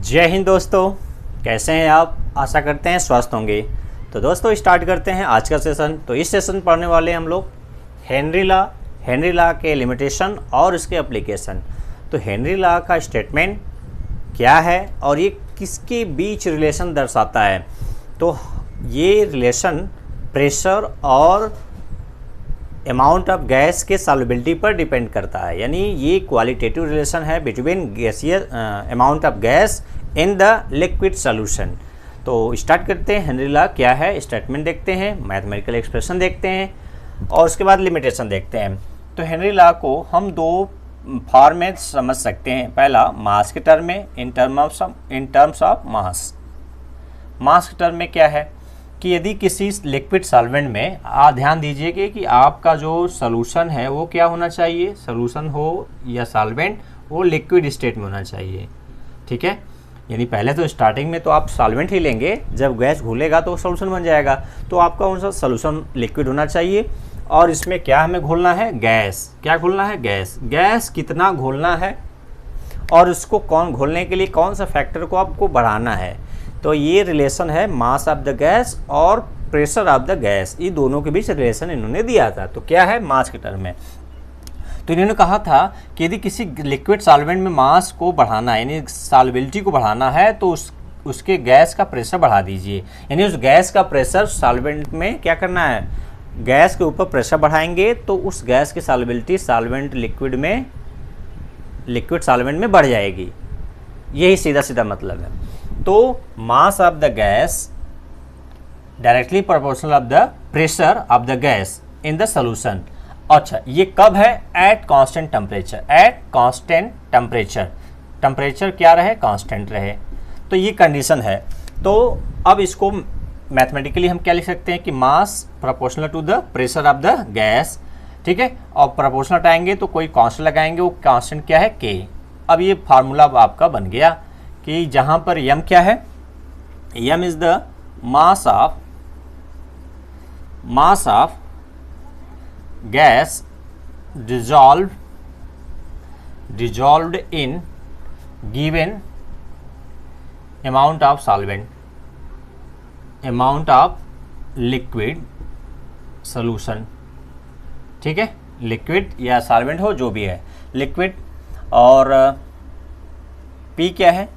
जय हिंद दोस्तों, कैसे हैं आप। आशा करते हैं स्वस्थ होंगे। तो दोस्तों स्टार्ट करते हैं आज का सेशन। तो इस सेशन पढ़ने वाले हम लोग हेनरी लॉ के लिमिटेशन और इसके एप्लीकेशन। तो हेनरी लॉ का स्टेटमेंट क्या है और ये किसके बीच रिलेशन दर्शाता है। तो ये रिलेशन प्रेशर और अमाउंट ऑफ गैस के सॉल्युबिलिटी पर डिपेंड करता है, यानी ये क्वालिटेटिव रिलेशन है between gaseous amount of gas in the liquid solution. तो स्टार्ट करते हैं। हेनरी लॉ क्या है, स्टेटमेंट देखते हैं, मैथमेटिकल एक्सप्रेशन देखते हैं और उसके बाद लिमिटेशन देखते हैं। तो हेनरी लॉ को हम दो फॉर्म में समझ सकते हैं। पहला मास के टर्म में, इन टर्म्स ऑफ मास के टर्म में क्या है कि यदि किसी लिक्विड सॉल्वेंट में ध्यान दीजिएगा कि आपका जो सॉल्यूशन है वो क्या होना चाहिए, सॉल्यूशन हो या सॉल्वेंट वो लिक्विड स्टेट में होना चाहिए। ठीक है, यानी पहले तो स्टार्टिंग में तो आप सॉल्वेंट ही लेंगे, जब गैस घुलेगा तो सॉल्यूशन बन जाएगा। तो आपका कौन सा सॉल्यूशन लिक्विड होना चाहिए और इसमें क्या हमें घोलना है, गैस। क्या घोलना है, गैस। गैस कितना घोलना है और उसको कौन घोलने के लिए कौन सा फैक्टर को आपको बढ़ाना है। तो ये रिलेशन है मास ऑफ द गैस और प्रेशर ऑफ द गैस, ये दोनों के बीच रिलेशन इन्होंने दिया था। तो क्या है, मास के टर्म में। तो इन्होंने कहा था कि यदि किसी लिक्विड सॉल्वेंट में मास को बढ़ाना है, यानी सॉल्युबिलिटी को बढ़ाना है, तो उसके गैस का प्रेशर बढ़ा दीजिए। यानी उस गैस का प्रेशर सॉल्वेंट में क्या करना है, गैस के ऊपर प्रेशर बढ़ाएंगे तो उस गैस की सॉल्युबिलिटी लिक्विड सॉल्वेंट में बढ़ जाएगी। यही सीधा सीधा मतलब है। तो mass of the gas directly proportional of the pressure of the gas in the solution. अच्छा, ये कब है, eight constant temperature. Eight constant temperature, temperature क्या रहे, कांस्टेंट रहे। तो ये कंडीशन है। तो अब इसको मैथमेटिकली हम क्या लिख सकते हैं कि mass proportional to the pressure of the gas. ठीक है, और प्रोपोर्शनल हटाएंगे तो कोई कांस्टेंट लगाएंगे, वो कांस्टेंट क्या है, के। अब ये फार्मूला आपका बन गया कि जहां पर यम क्या है, m is the mass of gas dissolved in given amount of solvent, amount of liquid solution। ठीक है, लिक्विड या सॉल्वेंट हो जो भी है, लिक्विड। और P क्या है,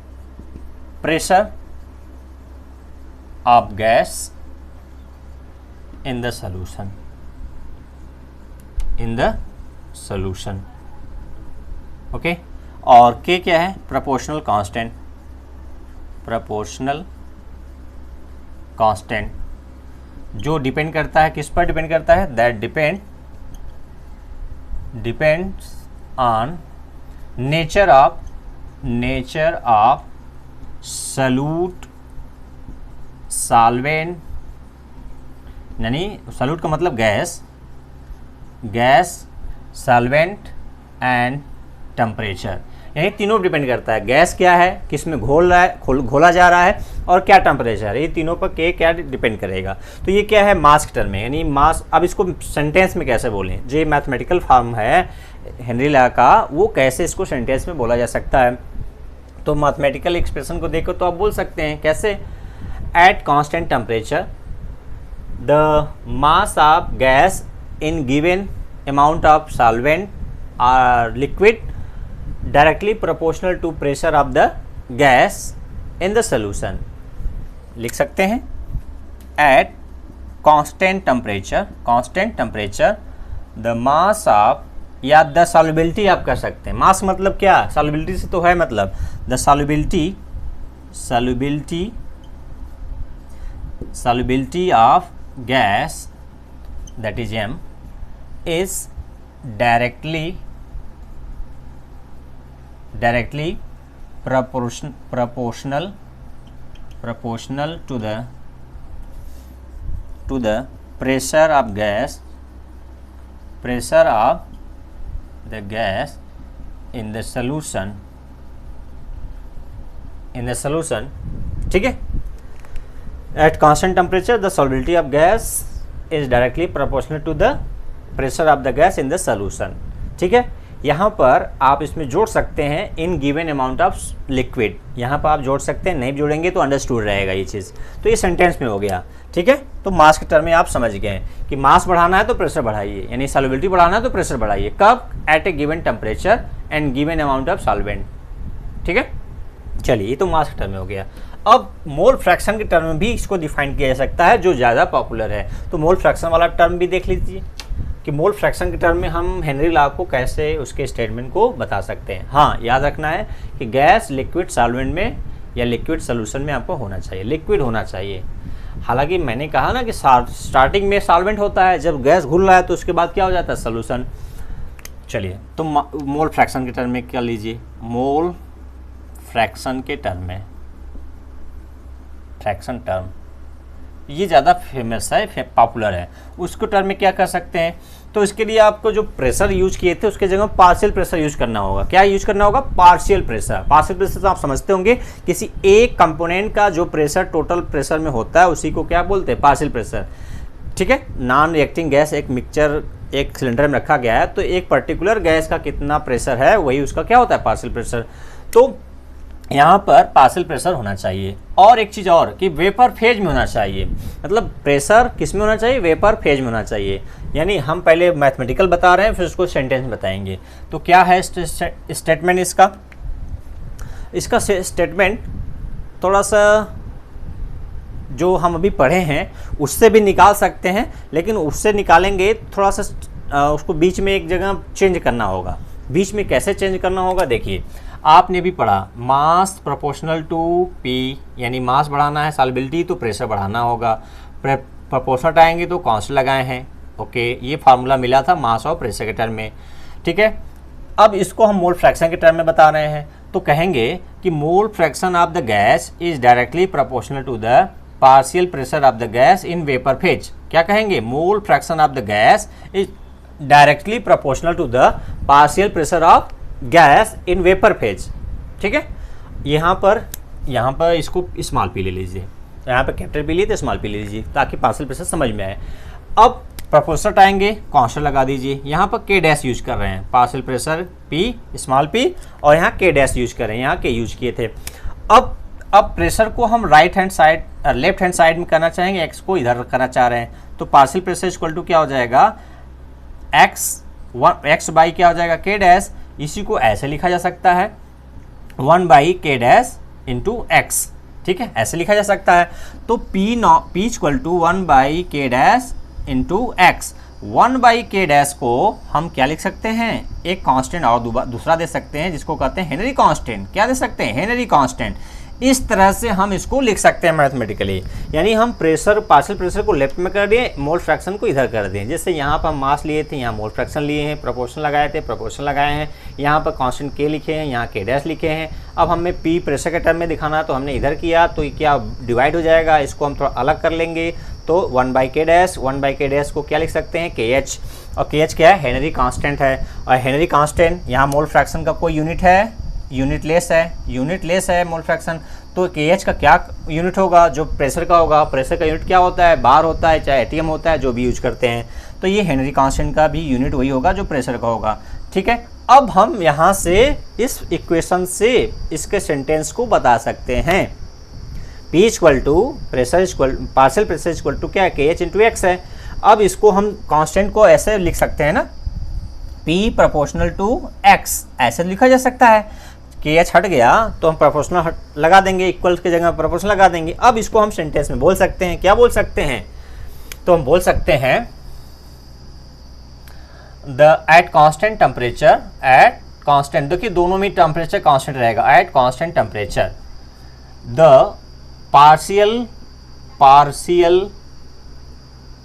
pressure of gas in the solution, okay. और K क्या है, प्रोपोर्शनल कांस्टेंट, जो डिपेंड करता है, किस पर डिपेंड करता है, that depends on nature of solute solvent, यानी सॉल्यूट का मतलब गैस सॉल्वेंट एंड टेम्परेचर, यानी तीनों डिपेंड करता है। गैस क्या है, किस में घोला जा रहा है, और क्या टेम्परेचर, ये तीनों पर क्या डिपेंड करेगा। तो ये क्या है, मास के टर्म में, यानी मास। अब इसको सेंटेंस में कैसे बोलें, जो मैथमेटिकल फॉर्म है हेनरी लॉ का, वो कैसे इसको सेंटेंस में बोला जा सकता है। तो मैथमेटिकल एक्सप्रेशन को देखो तो आप बोल सकते हैं कैसे, at constant temperature the mass of gas in given amount of solvent और liquid directly proportional to pressure of the gas in the solution. लिख सकते हैं at constant temperature the mass of, या द सॉल्युबिलिटी आप कर सकते हैं। मास मतलब क्या, सॉल्युबिलिटी से तो है मतलब, the solubility of gas that is M is directly proportional to the pressure of the gas in the solution। ठीक है, at constant temperature the solubility of gas is directly proportional to the pressure of the gas in the solution. ठीक है, यहाँ पर आप इसमें जोड़ सकते हैं इन गिवन अमाउंट ऑफ लिक्विड, यहाँ पर आप जोड़ सकते हैं, नहीं जोड़ेंगे तो अंडरस्टूड रहेगा ये चीज़। तो ये सेंटेंस में हो गया, ठीक है। तो मास के टर्म में आप समझ गए कि मास बढ़ाना है तो प्रेशर बढ़ाइए, यानी सॉल्युबिलिटी बढ़ाना है तो प्रेशर बढ़ाइए। कब? At a given temperature and given amount of solvent, ठीक है। चलिए, ये तो मास के टर्म में हो गया। अब मोल फ्रैक्शन के टर्म में भी इसको डिफाइन किया जा सकता है, जो ज़्यादा पॉपुलर है। तो मोल फ्रैक्शन वाला टर्म भी देख लीजिए कि मोल फ्रैक्शन के टर्म में हम हेनरी लॉ को कैसे उसके स्टेटमेंट को बता सकते हैं। हाँ, याद रखना है कि गैस लिक्विड सॉल्वेंट में या लिक्विड सोल्यूशन में आपको होना चाहिए, लिक्विड होना चाहिए। हालांकि मैंने कहा ना कि स्टार्टिंग में सॉल्वेंट होता है, जब गैस घुल रहा है तो उसके बाद क्या हो जाता है? सोल्यूशन। चलिए, तो मोल फ्रैक्शन के टर्म में क्या लीजिए, मोल फ्रैक्शन के टर्म में, फ्रैक्शन टर्म ये ज़्यादा फेमस है, पॉपुलर है। उसको टर्म में क्या कर सकते हैं? तो इसके लिए आपको जो प्रेशर यूज किए थे उसके जगह पार्शियल प्रेशर यूज करना होगा। क्या यूज करना होगा? Partial pressure. पार्शियल प्रेशर तो आप समझते होंगे, किसी एक कंपोनेंट का जो प्रेशर टोटल प्रेशर में होता है उसी को क्या बोलते हैं? पार्शियल प्रेशर, ठीक है। नॉन रिएक्टिंग गैस एक मिक्सचर एक सिलेंडर में रखा गया है, तो एक पर्टिकुलर गैस का कितना प्रेशर है वही उसका क्या होता है? Partial pressure. तो यहाँ पर पार्शियल प्रेशर होना चाहिए। और एक चीज़ और कि वेपर फेज में होना चाहिए, मतलब प्रेशर किस में होना चाहिए? वेपर फेज में होना चाहिए। यानी हम पहले मैथमेटिकल बता रहे हैं, फिर उसको सेंटेंस बताएंगे। तो क्या है स्टेटमेंट इसका? इसका स्टेटमेंट थोड़ा सा जो हम अभी पढ़े हैं उससे भी निकाल सकते हैं, लेकिन उससे निकालेंगे थोड़ा सा उसको बीच में एक जगह चेंज करना होगा। बीच में कैसे चेंज करना होगा? देखिए, आपने भी पढ़ा मास प्रोपोर्शनल टू पी, यानी मास बढ़ाना है सॉल्युबिलिटी तो प्रेशर बढ़ाना होगा। प्रोपोर्शनल हटाएंगे तो कांस्टेंट लगाए हैं। ओके, ये फार्मूला मिला था मास और प्रेशर के टर्म में, ठीक है। अब इसको हम मोल फ्रैक्शन के टर्म में बता रहे हैं, तो कहेंगे कि mole fraction of the gas is directly proportional to the partial pressure of the gas in vapour phase. क्या कहेंगे? Mole fraction of the gas is directly proportional to the partial pressure of gas in vapour phase, ठीक है। यहाँ पर इसको small P ले लीजिए, यहाँ पर कैपिटल पी लिए तो स्मॉल पी ले लीजिए ताकि पार्शियल प्रेशर समझ में आए। अब प्रोपोर्शनल हटाएंगे, कांस्टेंट लगा दीजिए। यहाँ पर के डैश यूज कर रहे हैं, partial pressure P small P, और यहाँ के डैश यूज कर रहे हैं, यहाँ के यूज किए थे। अब प्रेशर को हम लेफ्ट हैंड साइड में करना चाहेंगे, एक्स को इधर करना चाह रहे हैं, तो पार्शियल प्रेशर इक्वल टू क्या हो जाएगा? एक्स बाई क्या हो जाएगा? के डैश। इसी को ऐसे लिखा जा सकता है 1 बाई के डैश इंटू एक्स, ठीक है, ऐसे लिखा जा सकता है। तो पी इक्वल टू 1 बाई के डैश इंटू एक्स। 1 बाई के डैश को हम क्या लिख सकते हैं? एक कांस्टेंट और दूसरा दे सकते हैं जिसको कहते हैं हेनरी कांस्टेंट। क्या दे सकते हैं? Henry constant. इस तरह से हम इसको लिख सकते हैं मैथमेटिकली, यानी हम पार्शियल प्रेशर को लेफ्ट में कर दिए, मोल फ्रैक्शन को इधर कर दिए। जैसे यहाँ पर हम मास लिए थे, यहाँ मोल फ्रैक्शन लिए हैं, प्रोपोर्शन लगाए थे, प्रोपोर्शन लगाए हैं, यहाँ पर कांस्टेंट के लिखे हैं, यहाँ के डैश लिखे हैं। अब हमें पी प्रेशर के टर्म में दिखाना तो हमने इधर किया, तो ये क्या डिवाइड हो जाएगा, इसको हम थोड़ा अलग कर लेंगे। तो 1 बाई के डैश को क्या लिख सकते हैं? के एच। और के एच क्या है? हेनरी कांस्टेंट है। और हेनरी कांस्टेंट यहाँ मोल फ्रैक्शन का कोई यूनिट है? यूनिटलेस है मोल फ्रैक्शन। तो के एच का क्या यूनिट होगा? जो प्रेशर का होगा। प्रेशर का यूनिट क्या होता है? बार होता है, चाहे एटीएम होता है, जो भी यूज करते हैं। तो ये हेनरी कांस्टेंट का भी यूनिट वही होगा जो प्रेशर का होगा, ठीक है। अब हम यहाँ से इस इक्वेशन से इसके सेंटेंस को बता सकते हैं। P equal to partial pressure equal to क्या है? के एच इंटू एक्स है। अब इसको हम कांस्टेंट को ऐसे लिख सकते हैं ना, P प्रोपोर्शनल टू एक्स, ऐसे लिखा जा सकता है। के एच हट गया तो हम प्रोपोर्शनल लगा देंगे, इक्वल की जगह प्रोपोर्शनल लगा देंगे। अब इसको हम सेंटेंस में बोल सकते हैं। क्या बोल सकते हैं? तो हम बोल सकते हैं at constant temperature, at constant, देखिए दोनों में टेम्परेचर कांस्टेंट रहेगा। Eight constant temperature the partial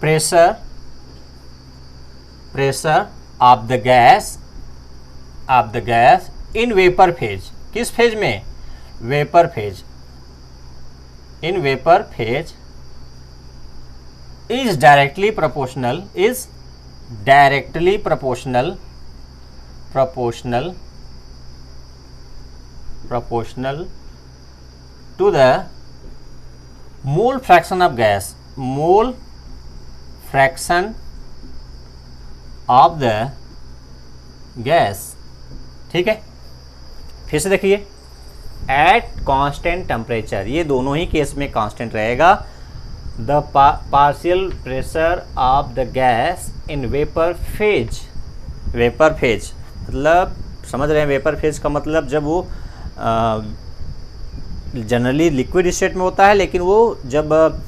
pressure of the gas in vapour phase. किस फेज में? Vapour phase. In vapour phase is directly proportional to the mole fraction of gas, mole fraction of the gas ठीक है, फिर से देखिए, eight constant temperature, ये दोनों ही case में कांस्टेंट रहेगा। The partial pressure of the gas in vapour phase, vapour phase मतलब समझ रहे हैं, वेपर फेज का मतलब जब वो जनरली लिक्विड स्टेट में होता है, लेकिन वो जब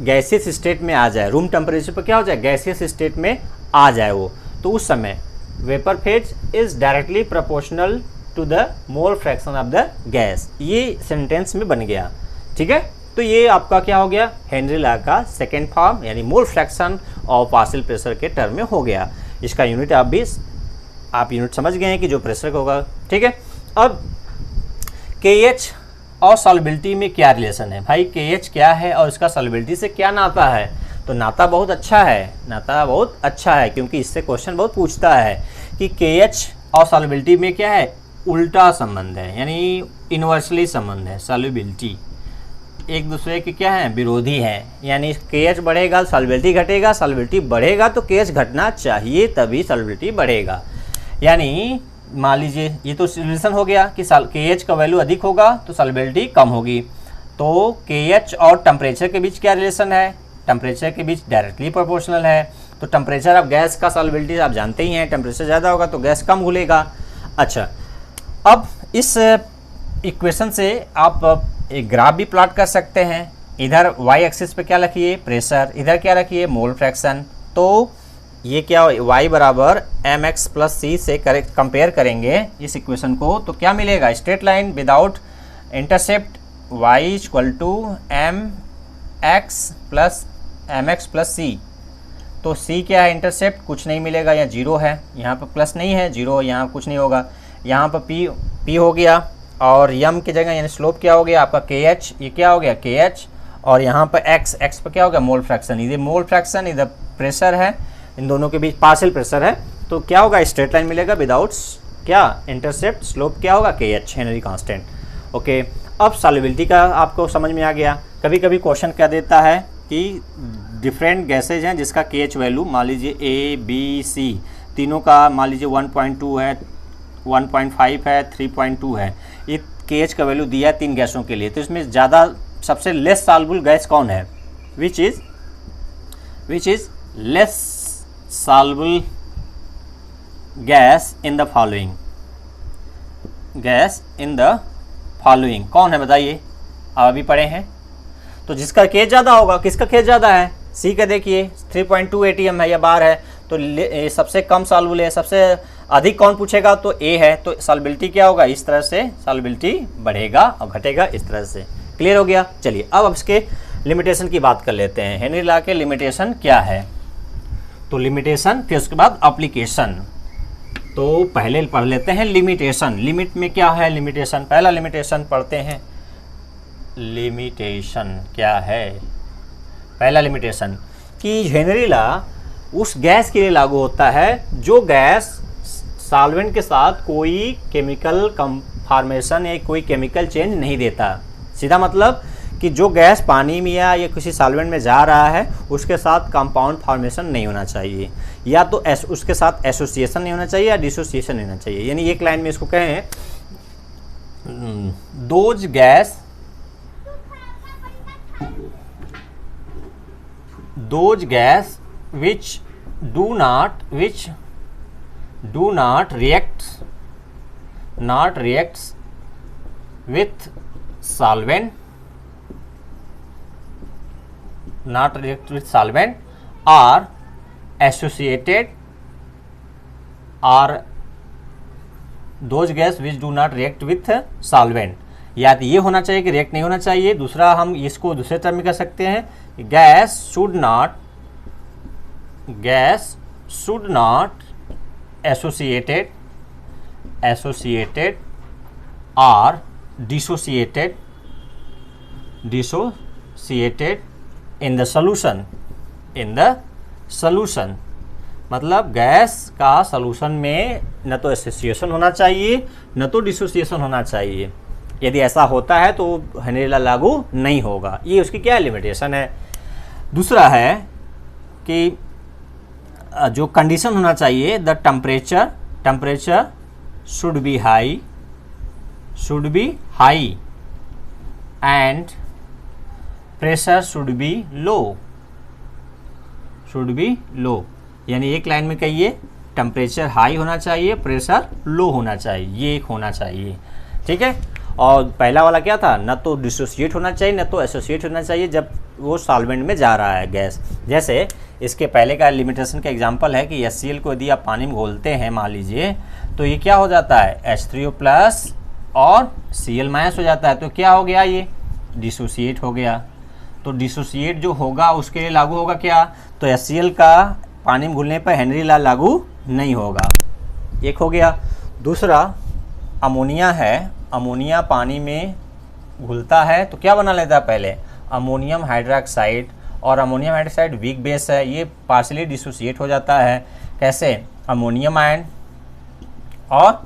गैसियस स्टेट में आ जाए, रूम टेम्परेचर पर क्या हो जाए, गैसियस स्टेट में आ जाए वो, तो उस समय vapour phase is directly proportional to the mole fraction of the gas. ये सेंटेंस में बन गया, ठीक है। तो ये आपका क्या हो गया, हेनरी लॉ का सेकेंड फॉर्म, यानी मोल फ्रैक्शन और पार्शियल प्रेशर के टर्म में हो गया। इसका यूनिट आप यूनिट समझ गए हैं कि जो प्रेशर का होगा, ठीक है। अब KH और सॉल्युबिलिटी में क्या रिलेशन है भाई, KH क्या है और इसका सॉल्युबिलिटी से क्या नाता है। तो नाता बहुत अच्छा है, नाता बहुत अच्छा है, क्योंकि इससे क्वेश्चन बहुत पूछता है कि KH और सॉल्युबिलिटी में क्या है, उल्टा संबंध है, यानी इन्वर्सली संबंध है। सॉल्युबिलिटी एक दूसरे के क्या है, विरोधी है, यानी KH बढ़ेगा सॉल्युबिलिटी घटेगा, सॉल्युबिलिटी बढ़ेगा तो KH घटना चाहिए, तभी सॉल्युबिलिटी बढ़ेगा। यानी मान लीजिए ये तो रिलेशन हो गया कि KH का वैल्यू अधिक होगा तो सॉल्युबिलिटी कम होगी। तो KH और टेम्परेचर के बीच क्या रिलेशन है, टेम्परेचर के बीच डायरेक्टली प्रोपोर्शनल है। तो टेम्परेचर ऑफ गैस का सॉल्युबिलिटी आप जानते ही हैं, टेम्परेचर ज़्यादा होगा तो गैस कम घुलेगा। अच्छा, अब इस इक्वेशन से आप एक ग्राफ भी प्लॉट कर सकते हैं। इधर y एक्सिस पे क्या रखिए, प्रेशर, इधर क्या रखिए, मोल फ्रैक्शन। तो ये क्या, y बराबर mx प्लस सी से कंपेयर करेंगे इस इक्वेशन को, तो क्या मिलेगा, straight line without intercept, y equal to mx plus C. तो c क्या है, इंटरसेप्ट, कुछ नहीं मिलेगा, यहाँ जीरो है, यहाँ पर प्लस नहीं है, जीरो, यहाँ कुछ नहीं होगा, यहाँ पर p हो गया, और यम की जगह यानी स्लोप क्या हो गया आपका KH, ये क्या हो गया KH, और यहाँ पर x पर क्या हो गया, मोल फ्रैक्शन, इधर मोल फ्रैक्शन इधर प्रेशर है, इन दोनों के बीच पार्शियल प्रेशर है। तो क्या होगा, स्ट्रेट लाइन मिलेगा विदाउट क्या, इंटरसेप्ट, स्लोप क्या होगा KH, हेनरी कांस्टेंट। ओके, अब सॉल्युबिलिटी का आपको समझ में आ गया। कभी कभी क्वेश्चन क्या देता है कि डिफरेंट गैसेज हैं जिसका KH वैल्यू मान लीजिए A B C तीनों का मान लीजिए 1.2 है, 1.5 है, 3.2 है, ये KH का वैल्यू दिया है तीन गैसों के लिए। तो इसमें ज़्यादा सबसे लेस सॉल्युबल गैस कौन है, which is less soluble gas in the following, gas in the following कौन है बताइए, आप अभी पढ़े हैं। तो जिसका KH ज़्यादा होगा, किसका KH ज़्यादा है, C का देखिए 3.2 ATM है या बार है, तो सबसे कम सॉल्युबल है, सबसे अधिक कौन पूछेगा, तो A है, तो सॉल्युबिलिटी क्या होगा, इस तरह से सॉल्युबिलिटी बढ़ेगा और घटेगा इस तरह से। क्लियर हो गया। चलिए अब इसके लिमिटेशन की बात कर लेते हैं, हेनरी लॉ के लिमिटेशन क्या है। तो लिमिटेशन, फिर उसके बाद एप्लीकेशन। तो पहले पढ़ लेते हैं लिमिटेशन, लिमिट में क्या है लिमिटेशन। पहला लिमिटेशन पढ़ते हैं, लिमिटेशन क्या है। पहला लिमिटेशन कि हेनरी लॉ उस गैस के लिए लागू होता है जो गैस सॉल्वेंट के साथ कोई केमिकल फॉर्मेशन या कोई केमिकल चेंज नहीं देता। सीधा मतलब कि जो गैस पानी में या किसी सॉल्वेंट में जा रहा है उसके साथ कंपाउंड फॉर्मेशन नहीं होना चाहिए, या तो उसके साथ एसोसिएशन नहीं होना चाहिए या डिसोसिएशन नहीं होना चाहिए। यानी एक लाइन में इसको कहें, those gas which do not reacts with solvent, are associated, or those gas which do not react with solvent। या तो ये होना चाहिए कि रिएक्ट नहीं होना चाहिए। दूसरा हम इसको दूसरे टर्म में कह सकते हैं, gas should not associated or dissociated in the solution। मतलब गैस का सॉल्यूशन में न तो एसोसिएशन होना चाहिए न तो डिसोसिएशन होना चाहिए। यदि ऐसा होता है तो हेनरी लॉ लागू नहीं होगा। ये उसकी क्या लिमिटेशन है। दूसरा है कि जो कंडीशन होना चाहिए, the temperature should be high and pressure should be low. यानी एक लाइन में कहिए, टेम्परेचर हाई होना चाहिए, प्रेशर लो होना चाहिए, ये एक होना चाहिए, ठीक है। और पहला वाला क्या था, न तो डिसोसिएट होना चाहिए न तो एसोसिएट होना चाहिए जब वो सॉल्वेंट में जा रहा है गैस। जैसे इसके पहले का लिमिटेशन का एग्जांपल है कि HCl को यदि आप पानी में घोलते हैं मान लीजिए, तो ये क्या हो जाता है, H3O+ और Cl- हो जाता है। तो क्या हो गया, ये डिसोसिएट हो गया। तो डिसोसिएट जो होगा उसके लिए लागू होगा क्या, तो HCl का पानी में घुलने पर हेनरी लॉ लागू नहीं होगा, एक हो गया। दूसरा अमोनिया है, अमोनिया पानी में घुलता है तो क्या बना लेता है पहले, अमोनियम हाइड्रोक्साइड, और अमोनियम हाइड्रोक्साइड वीक बेस है, ये पार्शली डिसोसिएट हो जाता है। कैसे, अमोनियम आयन और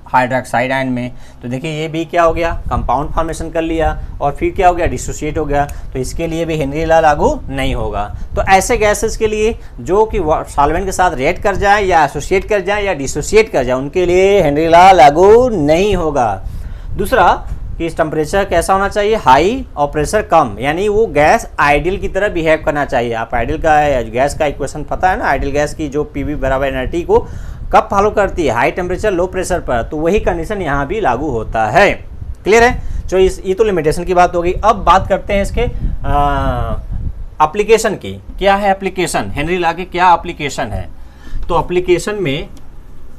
हाइड्रोक्साइड आयन में। तो देखिए ये भी क्या हो गया, कंपाउंड फॉर्मेशन कर लिया और फिर क्या हो गया, डिसोसिएट हो गया। तो इसके लिए भी हेनरी लॉ लागू नहीं होगा। तो ऐसे गैसेस के लिए जो कि सॉल्वेंट के साथ रिएक्ट कर जाए या एसोसिएट कर जाए या डिसोसिएट कर जाए, उनके लिए हेनरी लॉ लागू नहीं होगा। दूसरा कि टेम्परेचर कैसा होना चाहिए, हाई और प्रेशर कम, यानी वो गैस आइडियल की तरह बिहेव करना चाहिए। आप आइडियल का गैस का इक्वेशन पता है ना, आइडियल गैस की जो PV बराबर NRT को कब फॉलो करती है, हाई टेम्परेचर लो प्रेशर पर। तो वही कंडीशन यहाँ भी लागू होता है। क्लियर है। तो ये तो लिमिटेशन की बात हो गई। अब बात करते हैं इसके एप्लीकेशन की। क्या है एप्लीकेशन, हेनरी लॉ के क्या एप्लीकेशन है। तो एप्लीकेशन में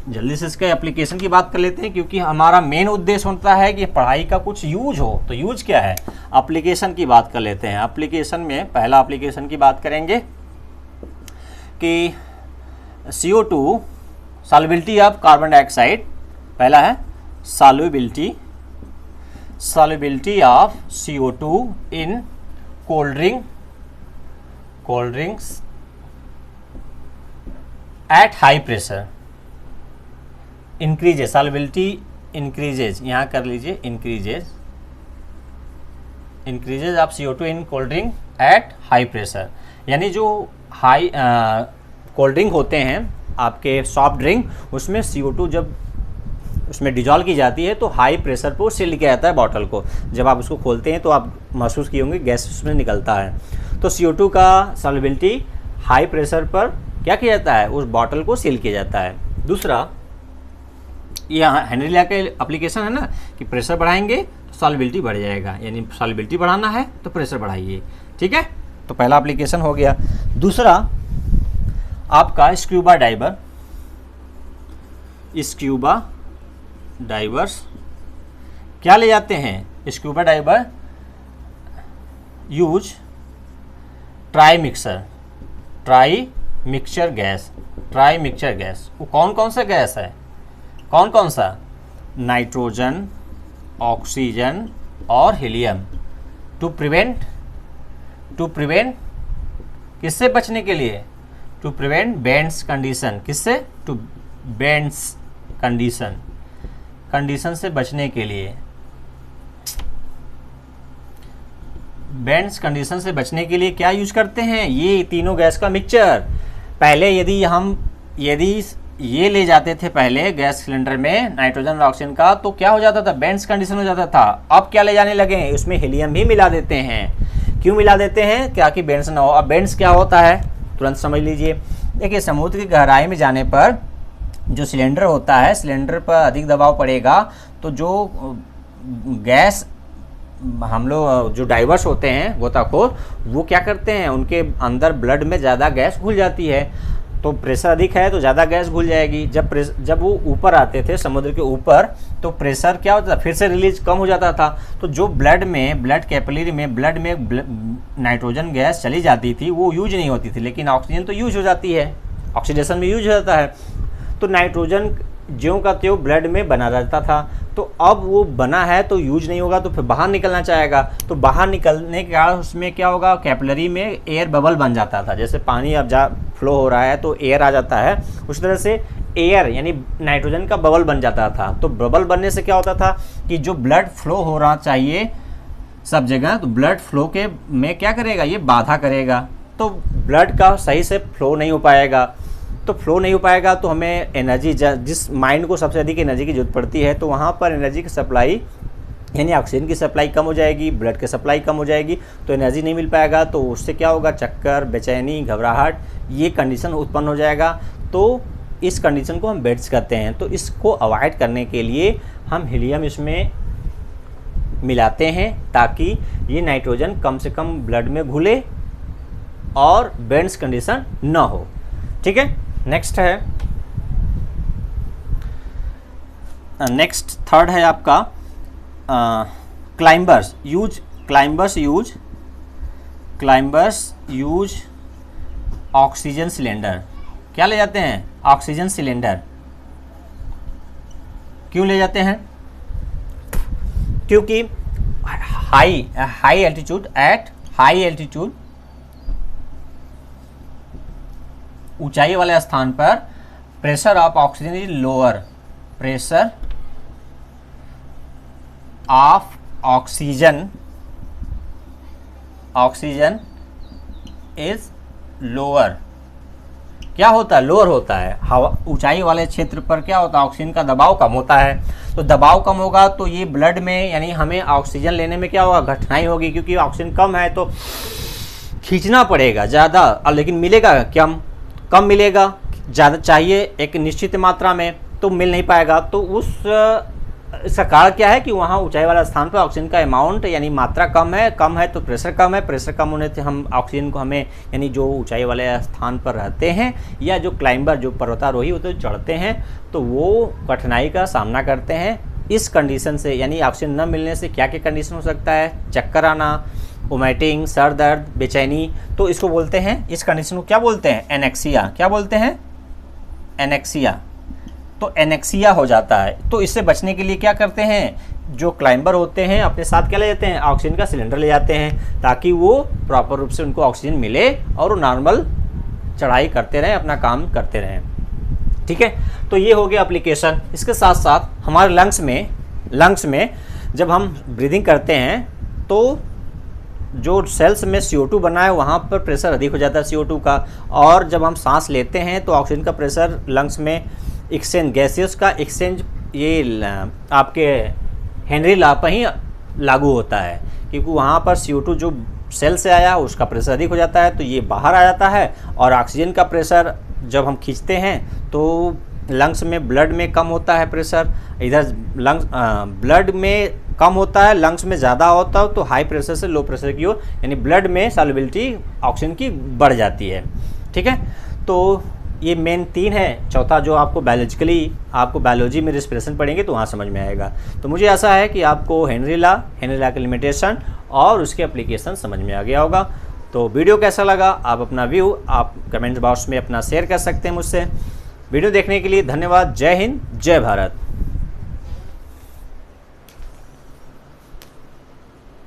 जल्दी से इसके एप्लीकेशन की बात कर लेते हैं, क्योंकि हमारा मेन उद्देश्य होता है कि पढ़ाई का कुछ यूज हो। तो यूज क्या है, एप्लीकेशन की बात कर लेते हैं। एप्लीकेशन में पहला एप्लीकेशन की बात करेंगे कि CO2 solubility of carbon dioxide, पहला है solubility of CO2 in cold drinks at high pressure increases, solubility increases, यहाँ कर लीजिए increases of CO2 in cold drink at high pressure. यानी जो हाई कोल्ड ड्रिंक होते हैं आपके सॉफ्ट ड्रिंक, उसमें CO2 जब उसमें डिजॉल्व की जाती है तो हाई प्रेशर पर सील किया जाता है बॉटल को। जब आप उसको खोलते हैं तो आप महसूस किए होंगे गैस उसमें निकलता है। तो CO2 का सॉल्युबिलिटी हाई प्रेशर पर क्या किया जाता है, उस बॉटल को सील किया जाता है। दूसरा यहाँ हेनरी लॉ के एप्लीकेशन है ना कि प्रेशर बढ़ाएंगे तो सॉल्युबिलिटी बढ़ जाएगा, यानी सॉल्युबिलिटी बढ़ाना है तो प्रेशर बढ़ाइए, ठीक है। तो पहला एप्लीकेशन हो गया। दूसरा आपका स्क्यूबा डाइवर्स क्या ले जाते हैं, scuba diver use tri mixture gas. वो कौन कौन सा गैस है, कौन कौन सा, नाइट्रोजन, ऑक्सीजन और हीलियम। टू प्रिवेंट किससे बचने के लिए, टू प्रिवेंट बेंड्स कंडीशन, किससे, टू बेंड्स कंडीशन से बचने के लिए, बेंड्स कंडीशन से बचने के लिए क्या यूज करते हैं, ये तीनों गैस का मिक्सचर। पहले यदि ये ले जाते थे पहले गैस सिलेंडर में नाइट्रोजन और ऑक्सीजन का, तो क्या हो जाता था, बेंड्स कंडीशन हो जाता था। अब क्या ले जाने लगे, उसमें हीलियम भी मिला देते हैं। क्यों मिला देते हैं, क्या कि बेंड्स ना हो। अब बेंड्स क्या होता है तुरंत समझ लीजिए। देखिए समुद्र की गहराई में जाने पर जो सिलेंडर होता है, सिलेंडर पर अधिक दबाव पड़ेगा तो जो गैस हम लोग जो डाइवर्स होते हैं गोताखोर, वो क्या करते हैं, उनके अंदर ब्लड में ज़्यादा गैस घुल जाती है। तो प्रेशर अधिक है तो ज़्यादा गैस घुल जाएगी। जब वो ऊपर आते थे समुद्र के ऊपर, तो प्रेशर क्या होता था, फिर से रिलीज कम हो जाता था। तो जो ब्लड कैपिलरी में ब्लड में नाइट्रोजन गैस चली जाती थी वो यूज नहीं होती थी, लेकिन ऑक्सीजन तो यूज हो जाती है, ऑक्सीडेशन में यूज हो जाता है। तो नाइट्रोजन ज्यों का त्यों ब्लड में बना रहता था। तो अब वो बना है तो यूज नहीं होगा, तो फिर बाहर निकलना चाहेगा। तो बाहर निकलने के कारण उसमें क्या होगा, कैपिलरी में एयर बबल बन जाता था। जैसे पानी अब फ्लो हो रहा है तो एयर आ जाता है, उस तरह से एयर यानी नाइट्रोजन का बबल बन जाता था। तो बबल बनने से क्या होता था कि जो ब्लड फ्लो हो रहा चाहिए सब जगह, तो ब्लड फ्लो के में क्या करेगा, ये बाधा करेगा। तो ब्लड का सही से फ्लो नहीं हो पाएगा। तो फ्लो नहीं हो पाएगा तो हमें एनर्जी, जिस माइंड को सबसे अधिक एनर्जी की जरूरत पड़ती है, तो वहाँ पर एनर्जी की सप्लाई यानी ऑक्सीजन की सप्लाई कम हो जाएगी, ब्लड की सप्लाई कम हो जाएगी, तो एनर्जी नहीं मिल पाएगा। तो उससे क्या होगा, चक्कर, बेचैनी, घबराहट, ये कंडीशन उत्पन्न हो जाएगा। तो इस कंडीशन को हम बेड्स कहते हैं। तो इसको अवॉइड करने के लिए हम हीलियम इसमें मिलाते हैं ताकि ये नाइट्रोजन कम से कम ब्लड में घुले और बेड्स कंडीशन ना हो। ठीक है, नेक्स्ट है, नेक्स्ट थर्ड है आपका क्लाइंबर्स यूज ऑक्सीजन सिलेंडर। क्या ले जाते हैं, ऑक्सीजन सिलेंडर। क्यों ले जाते हैं, क्योंकि हाई एल्टीट्यूड ऊंचाई वाले स्थान पर pressure of oxygen is lower, pressure of oxygen is lower. क्या होता है, लोअर होता है। हवा ऊंचाई वाले क्षेत्र पर क्या होता है, ऑक्सीजन का दबाव कम होता है। तो दबाव कम होगा तो ये ब्लड में यानी हमें ऑक्सीजन लेने में क्या होगा, कठिनाई होगी, क्योंकि ऑक्सीजन कम है तो खींचना पड़ेगा ज़्यादा, लेकिन मिलेगा कम मिलेगा। ज़्यादा चाहिए एक निश्चित मात्रा में तो मिल नहीं पाएगा। तो इसका कारण क्या है कि वहाँ ऊंचाई वाला स्थान पर ऑक्सीजन का अमाउंट यानी मात्रा कम है तो प्रेशर कम है। प्रेशर कम होने से हम ऑक्सीजन को हमें यानी जो ऊंचाई वाले स्थान पर रहते हैं या जो क्लाइंबर, जो पर्वतारोही होते हैं, चढ़ते हैं, तो वो कठिनाई का सामना करते हैं। इस कंडीशन से यानी ऑक्सीजन न मिलने से क्या क्या कंडीशन हो सकता है, चक्कर आना, वोमिटिंग, सर दर्द, बेचैनी। तो इसको बोलते हैं, इस कंडीशन को क्या बोलते हैं, एनेक्सिया। क्या बोलते हैं, एनेक्सिया। तो एनेक्सिया हो जाता है। तो इससे बचने के लिए क्या करते हैं, जो क्लाइंबर होते हैं अपने साथ क्या ले जाते हैं, ऑक्सीजन का सिलेंडर ले जाते हैं ताकि वो प्रॉपर रूप से उनको ऑक्सीजन मिले और वो नॉर्मल चढ़ाई करते रहें, अपना काम करते रहें। ठीक है, तो ये हो गया एप्लीकेशन। इसके साथ साथ हमारे लंग्स में जब हम ब्रीदिंग करते हैं तो जो सेल्स में CO2 बना है वहाँ पर प्रेशर अधिक हो जाता है CO2 का, और जब हम सांस लेते हैं तो ऑक्सीजन का प्रेशर लंग्स में एक्सचेंज, गैसेस का एक्सचेंज, ये आपके हेनरी लॉ पर ही लागू होता है, क्योंकि वहाँ पर CO2 जो सेल से आया उसका प्रेशर अधिक हो जाता है तो ये बाहर आ जाता है, और ऑक्सीजन का प्रेशर जब हम खींचते हैं तो लंग्स में, ब्लड में कम होता है प्रेशर, इधर लंग्स ब्लड में कम होता है, लंग्स में ज़्यादा होता है, तो हाई प्रेशर से लो प्रेशर की ओर यानी ब्लड में सॉल्युबिलिटी ऑक्सीजन की बढ़ जाती है। ठीक है, तो ये मेन 3 है। चौथा जो आपको बायोलॉजी में रिस्पिरेशन पढ़ेंगे तो वहाँ समझ में आएगा। तो मुझे ऐसा है कि आपको हेनरी लॉ की लिमिटेशन और उसके एप्लीकेशन समझ में आ गया होगा। तो वीडियो कैसा लगा, आप अपना व्यू आप कमेंट बॉक्स में अपना शेयर कर सकते हैं मुझसे। वीडियो देखने के लिए धन्यवाद। जय हिंद, जय भारत।